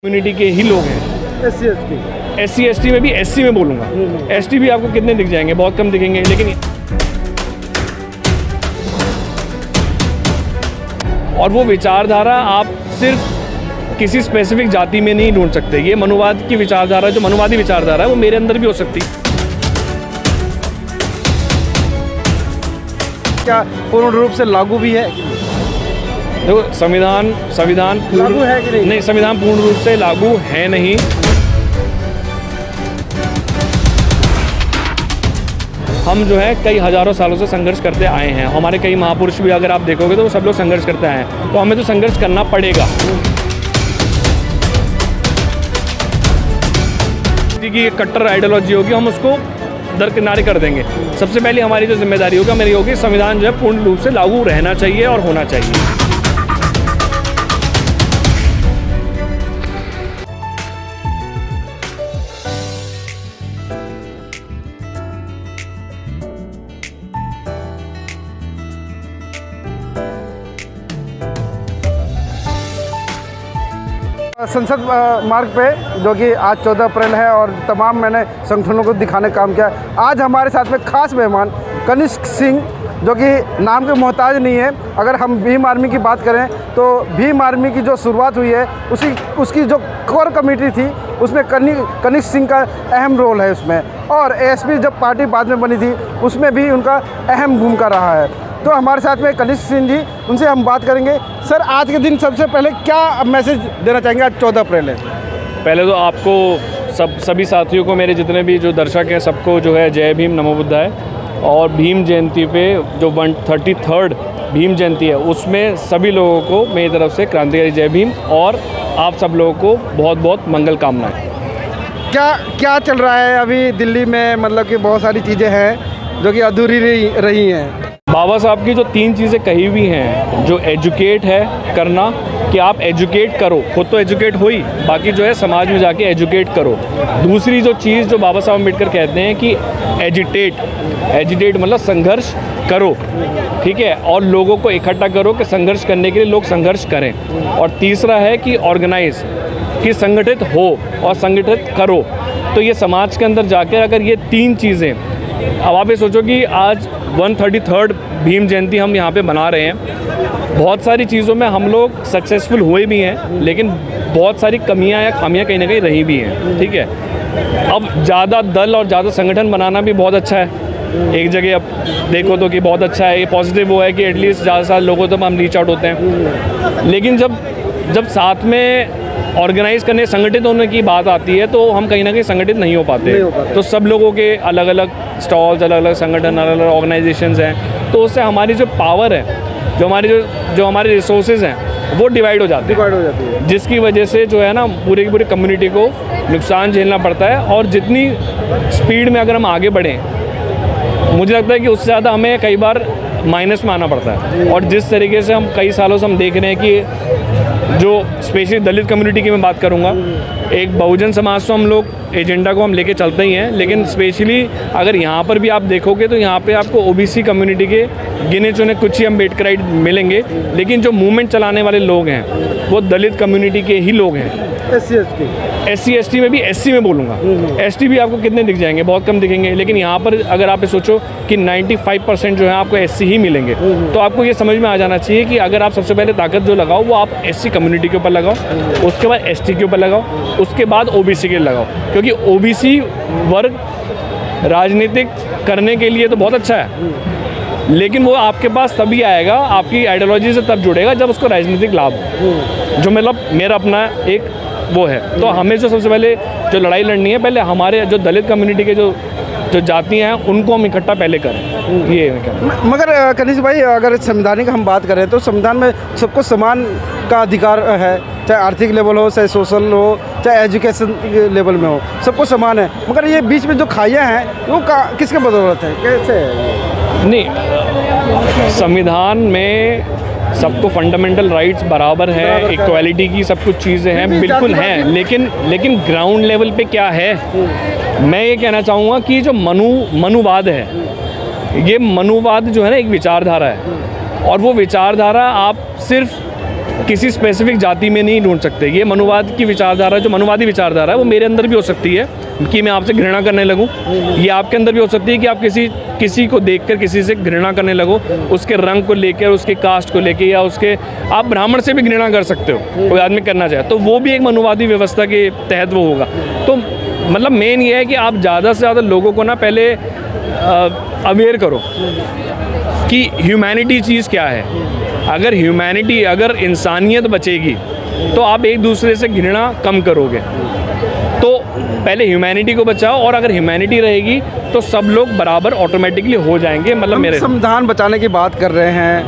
Community के ही लोग हैं। SC ST में भी SC में बोलूँगा, ST भी आपको कितने दिख जाएंगे, बहुत कम दिखेंगे। लेकिन और वो विचारधारा आप सिर्फ किसी स्पेसिफिक जाति में नहीं ढूंढ सकते। ये मनुवाद की विचारधारा, जो मनुवादी विचारधारा है, वो मेरे अंदर भी हो सकती है। क्या पूर्ण रूप से लागू भी है? देखो, संविधान लागू है कि नहीं? संविधान पूर्ण रूप से लागू है नहीं। हम जो है कई हजारों सालों से संघर्ष करते आए हैं। हमारे कई महापुरुष भी अगर आप देखोगे तो वो सब लोग संघर्ष करते आए हैं, तो हमें तो संघर्ष करना पड़ेगा। कि कट्टर आइडियोलॉजी होगी, हम उसको दरकिनारे कर देंगे। सबसे पहले हमारी जो जिम्मेदारी होगी मेरी होगी, संविधान जो है पूर्ण रूप से लागू रहना चाहिए और होना चाहिए। संसद मार्ग पे, जो कि आज 14 अप्रैल है और तमाम मैंने संगठनों को दिखाने का काम किया। आज हमारे साथ में खास मेहमान कनिष्क सिंह, जो कि नाम के मोहताज नहीं है। अगर हम भीम आर्मी की बात करें तो भीम आर्मी की जो शुरुआत हुई है उसकी जो कोर कमेटी थी उसमें कनिष्क सिंह का अहम रोल है उसमें। और ASP जब पार्टी बाद में बनी थी उसमें भी उनका अहम भूमिका रहा है। तो हमारे साथ में कनिष्क सिंह जी, उनसे हम बात करेंगे। सर, आज के दिन सबसे पहले क्या मैसेज देना चाहेंगे? आज 14 अप्रैल है। पहले तो आपको सभी साथियों को, मेरे जितने भी जो दर्शक हैं, सबको जो है जय भीम नमो बुद्धाय। और भीम जयंती पे जो 133rd भीम जयंती है उसमें सभी लोगों को मेरी तरफ से क्रांतिकारी जय भीम और आप सब लोगों को बहुत बहुत मंगल कामनाएं। क्या चल रहा है अभी दिल्ली में? मतलब कि बहुत सारी चीज़ें हैं जो कि अधूरी रही हैं। बाबा साहब की जो 3 चीज़ें कही हुई हैं, जो एजुकेट है करना, कि आप एजुकेट करो, खुद तो एजुकेट हो ही, बाकी जो है समाज में जाके एजुकेट करो। दूसरी जो चीज़ जो बाबा साहब अम्बेडकर कहते हैं कि एजिटेट मतलब संघर्ष करो, ठीक है, और लोगों को इकट्ठा करो कि संघर्ष करने के लिए लोग संघर्ष करें। और तीसरा है कि ऑर्गेनाइज, कि संगठित हो और संगठित करो। तो ये समाज के अंदर जाकर अगर ये 3 चीज़ें, अब आप ये सोचो कि आज 133rd भीम जयंती हम यहाँ पे मना रहे हैं। बहुत सारी चीज़ों में हम लोग सक्सेसफुल हुए भी हैं, लेकिन बहुत सारी कमियां या खामियां कहीं ना कहीं रही भी हैं, ठीक है। अब ज़्यादा दल और ज़्यादा संगठन बनाना भी बहुत अच्छा है। एक जगह अब देखो तो कि बहुत अच्छा है, ये पॉजिटिव वो है कि एटलीस्ट ज़्यादा लोगों तक हम रीच आउट होते हैं। लेकिन जब साथ में ऑर्गेनाइज करने, संगठित होने की बात आती है तो हम कहीं ना कहीं संगठित नहीं हो पाते। तो सब लोगों के अलग अलग स्टॉल्स, अलग अलग संगठन, अलग अलग ऑर्गेनाइजेशंस हैं, तो उससे हमारी जो पावर है, जो हमारे रिसोर्सेज हैं, वो डिवाइड हो जाती है, जिसकी वजह से जो है ना पूरे की पूरी कम्युनिटी को नुकसान झेलना पड़ता है। और जितनी स्पीड में अगर हम आगे बढ़ें, मुझे लगता है कि उससे ज़्यादा हमें कई बार माइनस में आना पड़ता है। और जिस तरीके से हम कई सालों से हम देख रहे हैं कि जो स्पेशली दलित कम्युनिटी की मैं बात करूंगा, एक बहुजन समाज तो हम लोग एजेंडा को हम लेके चलते ही हैं, लेकिन स्पेशली अगर यहाँ पर भी आप देखोगे तो यहाँ पे आपको OBC कम्युनिटी के गिने चुने कुछ ही अम्बेडकराइट मिलेंगे, लेकिन जो मूवमेंट चलाने वाले लोग हैं वो दलित कम्युनिटी के ही लोग हैं। SC ST में भी SC में बोलूँगा, ST भी आपको कितने दिख जाएंगे, बहुत कम दिखेंगे। लेकिन यहाँ पर अगर आप ये सोचो कि 95% जो है आपको SC ही मिलेंगे, तो आपको ये समझ में आ जाना चाहिए कि अगर आप सबसे पहले ताकत जो लगाओ वो आप SC कम्युनिटी के ऊपर लगाओ, उसके बाद ST के ऊपर लगाओ, उसके बाद OBC के लिए लगाओ। क्योंकि OBC वर्ग राजनीतिक करने के लिए तो बहुत अच्छा है, लेकिन वो आपके पास तभी आएगा, आपकी आइडियोलॉजी से तब जुड़ेगा जब उसको राजनीतिक लाभ हो, जो मतलब मेरा अपना एक वो है। तो हमें जो सबसे पहले जो लड़ाई लड़नी है, पहले हमारे जो दलित कम्युनिटी के जो जातियाँ हैं उनको हम इकट्ठा पहले करें, ये है। मगर कनिष्क भाई, अगर संवैधानिक हम बात करें तो संविधान में सबको समान का अधिकार है, चाहे आर्थिक लेवल हो, चाहे सोशल हो, चाहे एजुकेशन लेवल में हो, सबको समान है। मगर ये बीच में जो खाइयाँ हैं वो किसके बदौलत है, कैसे है? नहीं, संविधान में सबको फंडामेंटल राइट्स बराबर है, इक्वालिटी की सब कुछ चीज़ें हैं, बिल्कुल हैं। लेकिन ग्राउंड लेवल पे क्या है, मैं ये कहना चाहूँगा कि जो मनुवाद है, ये मनुवाद जो है ना एक विचारधारा है, और वो विचारधारा आप सिर्फ किसी स्पेसिफिक जाति में नहीं ढूंढ सकते। ये मनुवाद की विचारधारा, जो मनुवादी विचारधारा है, वो मेरे अंदर भी हो सकती है कि मैं आपसे घृणा करने लगूं। ये आपके अंदर भी हो सकती है कि आप किसी को देखकर किसी से घृणा करने लगो, उसके रंग को लेकर, उसके कास्ट को लेकर, या उसके, आप ब्राह्मण से भी घृणा कर सकते हो, कोई आदमी करना चाहे तो वो भी एक मनुवादी व्यवस्था के तहत वो होगा। तो मतलब मेन ये है कि आप ज़्यादा से ज़्यादा लोगों को ना पहले अवेयर करो कि ह्यूमैनिटी चीज़ क्या है। अगर इंसानियत बचेगी तो आप एक दूसरे से घृणा कम करोगे। तो पहले ह्यूमैनिटी को बचाओ, और अगर ह्यूमैनिटी रहेगी तो सब लोग बराबर ऑटोमेटिकली हो जाएंगे। मतलब मेरे संविधान बचाने की बात कर रहे हैं,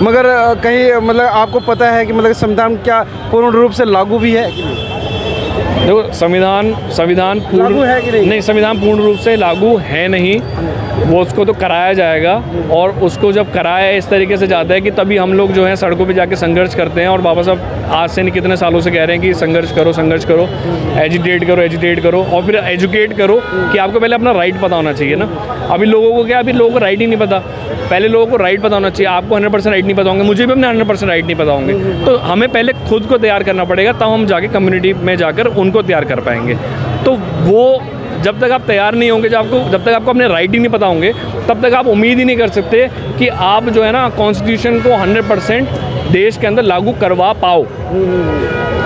मगर कहीं मतलब आपको पता है कि मतलब संविधान क्या पूर्ण रूप से लागू भी है कि नहीं? देखो, संविधान लागू है कि नहीं? संविधान पूर्ण रूप से लागू है नहीं। वो उसको तो कराया जाएगा, और उसको जब कराया इस तरीके से जाता है कि तभी हम लोग जो है सड़कों पे जाके संघर्ष करते हैं। और बाबा साहब आज से नहीं कितने सालों से कह रहे हैं कि संघर्ष करो, एजिटेट करो, और फिर एजुकेट करो कि आपको पहले अपना राइट पता होना चाहिए ना। अभी लोगों को राइट ही नहीं पता। पहले लोगों को राइट पता होना चाहिए। आपको 100% राइट नहीं पता होंगे, मुझे भी अपने 100% राइट नहीं पता होंगे। तो हमें पहले खुद को तैयार करना पड़ेगा, तब हम जाके कम्युनिटी में जाकर उनको तैयार कर पाएंगे। तो वो जब तक आप तैयार नहीं होंगे, जब तक आपको अपने राइट ही नहीं पता होंगे, तब तक आप उम्मीद ही नहीं कर सकते कि आप जो है ना कॉन्स्टिट्यूशन को 100% देश के अंदर लागू करवा पाओ।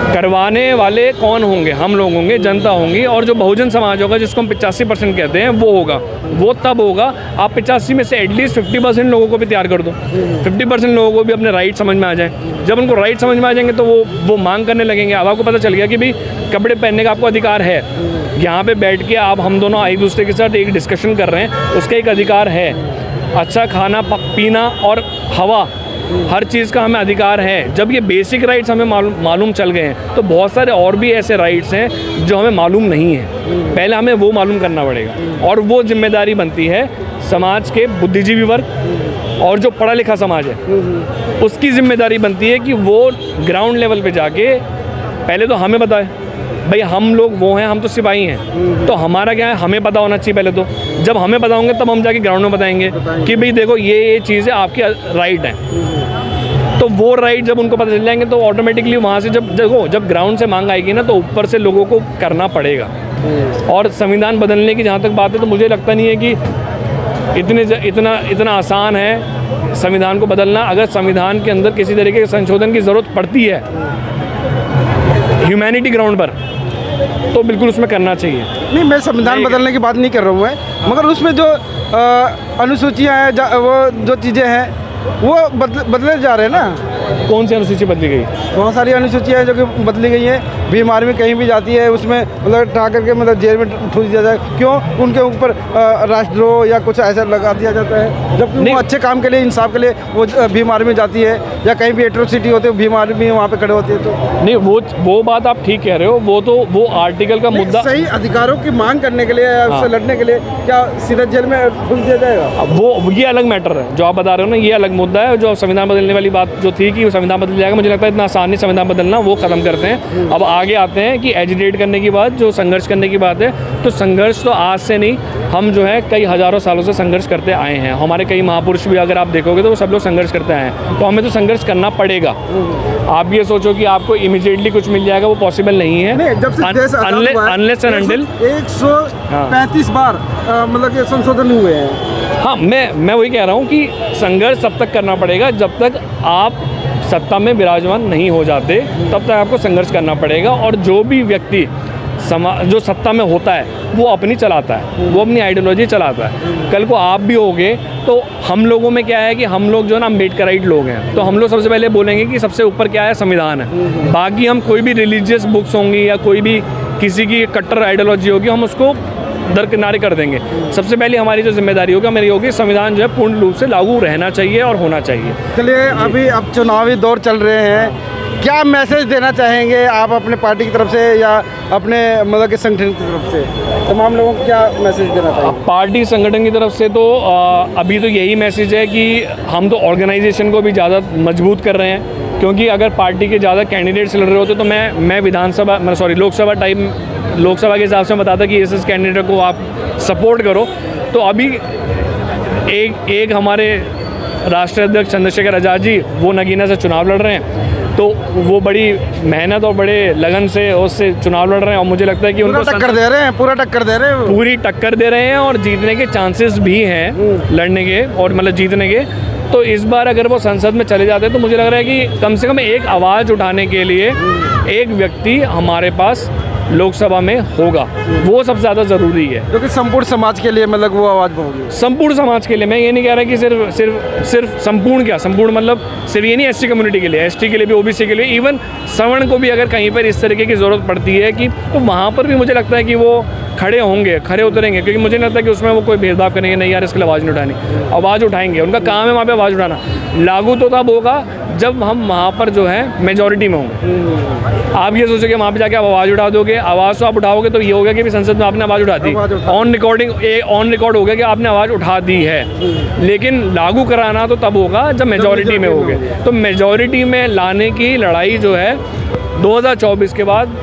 करवाने वाले कौन होंगे? हम लोग होंगे, जनता होंगी, और जो बहुजन समाज होगा, जिसको हम 85% कहते हैं, वो होगा। वो तब होगा आप 85 में से एटलीस्ट 50% लोगों को भी तैयार कर दो। 50% लोगों को भी अपने राइट समझ में आ जाए। जब उनको राइट समझ में आ जाएंगे तो वो मांग करने लगेंगे। अब आपको पता चल गया कि भाई कपड़े पहनने का आपको अधिकार है। यहाँ पे बैठ के आप हम दोनों एक दूसरे के साथ एक डिस्कशन कर रहे हैं, उसका एक अधिकार है। अच्छा खाना पीना और हवा, हर चीज़ का हमें अधिकार है। जब ये बेसिक राइट्स हमें मालूम चल गए हैं, तो बहुत सारे और भी ऐसे राइट्स हैं जो हमें मालूम नहीं है। पहले हमें वो मालूम करना पड़ेगा, और वो जिम्मेदारी बनती है समाज के बुद्धिजीवी वर्ग और जो पढ़ा लिखा समाज है, उसकी जिम्मेदारी बनती है कि वो ग्राउंड लेवल पे जाके पहले तो हमें बताए। भाई हम लोग वो हैं, हम तो सिपाही हैं, तो हमारा क्या है, हमें पता होना चाहिए पहले तो। जब हमें पता होंगे तब हम जाके ग्राउंड में बताएंगे कि भाई देखो ये चीज़ें आपकी राइट हैं। तो वो राइट जब उनको पता चल जाएंगे तो ऑटोमेटिकली वहाँ से जब ग्राउंड से मांग आएगी ना, तो ऊपर से लोगों को करना पड़ेगा। और संविधान बदलने की जहाँ तक बात है, तो मुझे लगता नहीं है कि इतना आसान है संविधान को बदलना। अगर संविधान के अंदर किसी तरीके के संशोधन की ज़रूरत पड़ती है ह्यूमैनिटी ग्राउंड पर, तो बिल्कुल उसमें करना चाहिए। नहीं, मैं संविधान बदलने की बात नहीं कर रहा हूँ मैं, मगर उसमें जो अनुसूचियाँ हैं, वो जो चीज़ें हैं वो बदले जा रहे हैं ना। कौन सी अनुसूची बदली गई? बहुत सारी अनुसूचियाँ हैं जो कि बदली गई हैं। भीम आर्मी कहीं भी जाती है, उसमें मतलब उठा करके मतलब जेल में ठूस दिया जाए। क्यों? उनके ऊपर राष्ट्रद्रोह या कुछ ऐसा लगा दिया जाता है, जबकि वो अच्छे काम के लिए, इंसाफ के लिए वो भीम आर्मी जाती है। या कहीं भी एट्रोसिटी होती है, भीम आर्मी वहाँ पे खड़े होती है। तो नहीं, वो बात आप ठीक कह रहे हो। वो आर्टिकल का मुद्दा, सही अधिकारों की मांग करने के लिए या उससे लड़ने के लिए क्या सीधा जेल में ठूस दिया जाएगा? वो ये अलग मैटर है जो आप बता रहे हो ना, ये अलग मुद्दा है। जो संविधान बदलने वाली बात जो थी कि संविधान बदल जाएगा, मुझे लगता है इतना आसान नहीं संविधान बदलना, वो ख़त्म करते हैं। अब आगे आते हैं कि एजिटेट करने की बात, जो संघर्ष करने की बात है, तो संघर्ष तो आज से नहीं, हम जो है कई हज़ारों सालों से संघर्ष करते आए हैं। हमारे कई महापुरुष भी अगर आप देखोगे तो वो सब लोग संघर्ष करते आए हैं। तो हमें तो संघर्ष करना पड़ेगा। आप ये सोचो कि आपको इमीडिएटली कुछ मिल जाएगा, वो पॉसिबल नहीं है। जब से अनलेस एंड अनटिल 135 बार मतलब कि संशोधन हुए हैं। हाँ, मैं वही कह रहा हूँ कि संघर्ष तब तक करना पड़ेगा जब तक आप सत्ता में विराजमान नहीं हो जाते, तब तक आपको संघर्ष करना पड़ेगा। और जो भी व्यक्ति जो सत्ता में होता है वो अपनी चलाता है, वो अपनी आइडियोलॉजी चलाता है। कल को आप भी होगे तो हम लोगों में क्या है कि हम लोग जो है ना अम्बेडकराइट लोग हैं, तो हम लोग सबसे पहले बोलेंगे कि सबसे ऊपर क्या है, संविधान है। बाकी हम कोई भी रिलीजियस बुक्स होंगी या कोई भी किसी की कट्टर आइडियोलॉजी होगी, हम उसको दरकिनारे कर देंगे। सबसे पहले हमारी जो जिम्मेदारी होगी मेरी होगी, संविधान जो है पूर्ण रूप से लागू रहना चाहिए और होना चाहिए। चलिए, अभी अब चुनावी दौर चल रहे हैं, क्या मैसेज देना चाहेंगे आप अपने पार्टी की तरफ से या अपने मतलब के संगठन की तरफ से? तमाम लोगों को क्या मैसेज देना चाहेंगे? पार्टी संगठन की तरफ से तो अभी तो यही मैसेज है कि हम तो ऑर्गेनाइजेशन को भी ज़्यादा मजबूत कर रहे हैं, क्योंकि अगर पार्टी के ज़्यादा कैंडिडेट्स लड़ रहे होते तो मैं लोकसभा के हिसाब से बताता कि इस कैंडिडेट को आप सपोर्ट करो। तो अभी एक हमारे राष्ट्रीय अध्यक्ष चंद्रशेखर आज़ाद जी वो नगीना से चुनाव लड़ रहे हैं। तो वो बड़ी मेहनत और बड़े लगन से उससे चुनाव लड़ रहे हैं और मुझे लगता है कि पूरा उनको टक्कर दे रहे हैं, पूरा टक्कर दे रहे हैं वो। पूरी टक्कर दे रहे हैं और जीतने के चांसेस भी हैं लड़ने के और मतलब जीतने के। तो इस बार अगर वो संसद में चले जाते हैं तो मुझे लग रहा है कि कम से कम एक आवाज़ उठाने के लिए एक व्यक्ति हमारे पास लोकसभा में होगा, वो सबसे ज़्यादा ज़रूरी है। जो कि संपूर्ण समाज के लिए मतलब वो आवाज़ होगी। संपूर्ण समाज के लिए, मैं ये नहीं कह रहा कि सिर्फ संपूर्ण क्या, संपूर्ण मतलब सिर्फ ये नहीं एसटी कम्युनिटी के लिए, एसटी के लिए भी, ओबीसी के लिए, इवन सवर्ण को भी अगर कहीं पर इस तरीके की ज़रूरत पड़ती है कि तो वहाँ पर भी मुझे लगता है कि वो खड़े होंगे, खड़े उतरेंगे, क्योंकि मुझे नहीं लगता कि उसमें वो कोई भेदभाव करेंगे, नहीं यार इसके लिए आवाज़ नहीं उठानी, आवाज़ उठाएंगे। उनका काम है वहाँ पे आवाज़ उठाना। लागू तो तब होगा जब हम वहाँ पर जो है मेजॉरिटी में होंगे। आप ये सोचो कि वहाँ पे जाके आप आवाज़ उठा दोगे, आवाज़ तो आप उठाओगे तो ये होगा कि भी संसद में आपने आवाज़ उठा दी, ऑन रिकॉर्ड हो गया कि आपने आवाज़ उठा दी है। लेकिन लागू कराना तो तब होगा जब मेजॉरिटी में होगे। तो मेजॉरिटी में लाने की लड़ाई जो है 2024 के बाद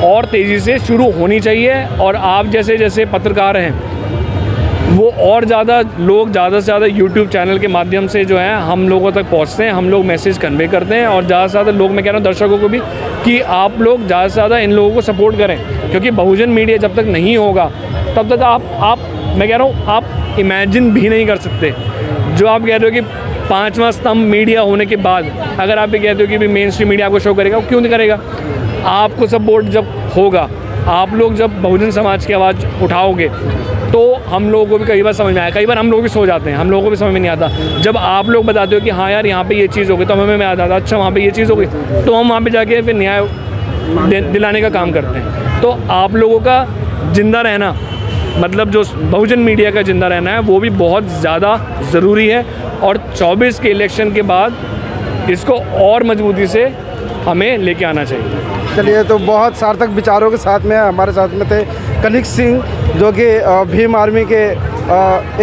और तेज़ी से शुरू होनी चाहिए। और आप जैसे जैसे पत्रकार हैं वो और ज़्यादा लोग ज़्यादा से ज़्यादा यूट्यूब चैनल के माध्यम से जो है हम लोगों तक पहुंचते हैं, हम लोग मैसेज कन्वे करते हैं। और ज़्यादा से ज़्यादा लोग, मैं कह रहा हूँ दर्शकों को भी, कि आप लोग ज़्यादा से ज़्यादा इन लोगों को सपोर्ट करें, क्योंकि बहुजन मीडिया जब तक नहीं होगा तब तक आप मैं कह रहा हूँ आप इमेजिन भी नहीं कर सकते। जो आप कह रहे हो कि 5वां स्तंभ मीडिया होने के बाद अगर आप ये कहते हो कि भी मेन स्ट्रीम मीडिया आपको शो करेगा, वो क्यों नहीं करेगा? आपको सपोर्ट जब होगा, आप लोग जब बहुजन समाज की आवाज़ उठाओगे तो हम लोगों को भी कई बार समझ में आया, कई बार हम लोग भी सो जाते हैं, हम लोगों को भी समझ में नहीं आता। जब आप लोग बताते हो कि हाँ यार यहाँ पे ये चीज़ हो गई, तो हमें याद आता, अच्छा वहाँ पे ये चीज़ हो गई, तो हम वहाँ पे जाके फिर न्याय दिलाने का काम करते हैं। तो आप लोगों का जिंदा रहना, मतलब जो बहुजन मीडिया का जिंदा रहना है, वो भी बहुत ज़्यादा ज़रूरी है। और 24 के इलेक्शन के बाद इसको और मजबूती से हमें लेके आना चाहिए। चलिए, तो बहुत सार्थक विचारों के साथ में हमारे साथ में थे कनिक सिंह, जो कि भीम आर्मी के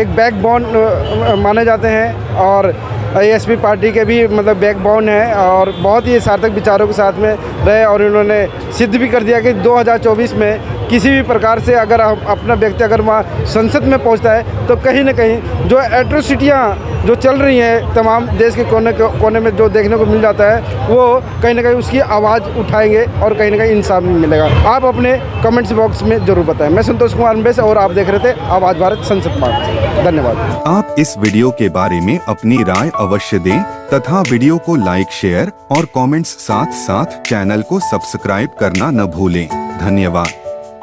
एक बैकबोन माने जाते हैं और एएसपी पार्टी के भी मतलब बैकबोन है। और बहुत ही सार्थक विचारों के साथ में रहे और उन्होंने सिद्ध भी कर दिया कि 2024 में किसी भी प्रकार से अगर अपना व्यक्ति अगर वहाँ संसद में पहुँचता है तो कहीं ना कहीं जो एट्रोसिटियाँ जो चल रही हैं तमाम देश के कोने में जो देखने को मिल जाता है, वो कहीं ना कहीं उसकी आवाज़ उठाएंगे और कहीं ना कहीं इंसाफ मिलेगा। आप अपने कमेंट्स बॉक्स में ज़रूर बताएं। मैं संतोष कुमार अंबेस और आप देख रहे थे आवाज़ भारत संसद पार्ट। धन्यवाद। आप इस वीडियो के बारे में अपनी राय अवश्य दें तथा वीडियो को लाइक, शेयर और कमेंट्स साथ साथ चैनल को सब्सक्राइब करना न भूलें। धन्यवाद।